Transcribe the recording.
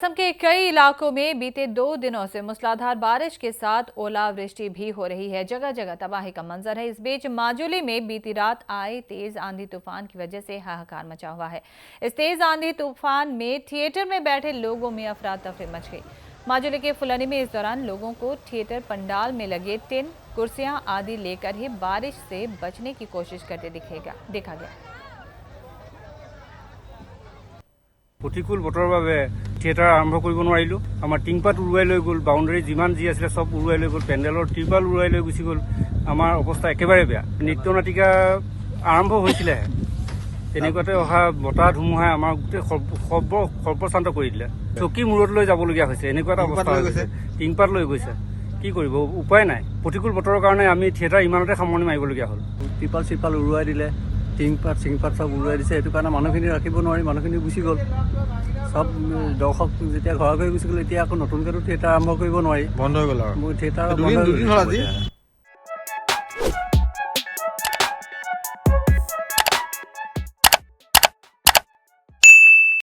असम के कई इलाकों में बीते 2 दिनों से मूसलाधार बारिश के साथ ओलावृष्टि भी हो रही है। जगह जगह तबाही का मंजर है। इस बीच माजुली में बीती रात आए तेज आंधी तूफान की वजह से हाहाकार मचा हुआ है। इस तेज आंधी तूफान में थिएटर में बैठे लोगों में अफरा तफरी मच गई। माजुली के फुलनी में इस दौरान लोगों को थिएटर पंडाल में लगे टिन, कुर्सियां आदि लेकर ही बारिश से बचने की कोशिश करते देखा गया। प्रतिकूल बतৰৰ বাবে থিয়েটাৰ আৰম্ভ কৰিব নোৱাৰিলো। আমাৰ টিংপাত উৰুৱাই লৈ গ'ল, বাউণ্ডাৰী যিমান যি আছিল সব উৰুৱাই লৈ গ'ল, পেণ্ডেলৰ ত্ৰিপাল উৰুৱাই লৈ গুচি গ'ল। আমাৰ অৱস্থা একেবাৰে বেয়া। নৃত্য নাটিকা আৰম্ভ হৈছিলে, তেনেকুৱাতে অহা বতাহ ধুমুহাই আমাৰ গোটেই সৰ্বশান্ত কৰি দিলে। চকী মূৰত লৈ যাবলগীয়া হৈছে, এনেকুৱা এটা অৱস্থা হৈ গৈছে। টিংপাত লৈ গৈছে, কি কৰিব, উপায় নাই। প্ৰতিকূল বতৰৰ কাৰণে আমি থিয়েটাৰ ইমানতে সামৰণি মাৰিবলগীয়া হ'ল। ত্ৰিপাল চিপাল উৰুৱাই দিলে, টিংপাত চিংপাত চব উৰুৱাই দিছে। সেইটো কাৰণে মানুহখিনি ৰাখিব নোৱাৰি, মানুহখিনি গুচি গ'ল। সব দৰ্শক যেতিয়া ঘৰে ঘৰে গুচি গ'ল, এতিয়া আকৌ নতুনকৈতো থিয়েটাৰ আৰম্ভ কৰিব নোৱাৰি, বন্ধ হৈ গ'ল আৰু থিয়েটাৰ দুদিন হ'ল আজি।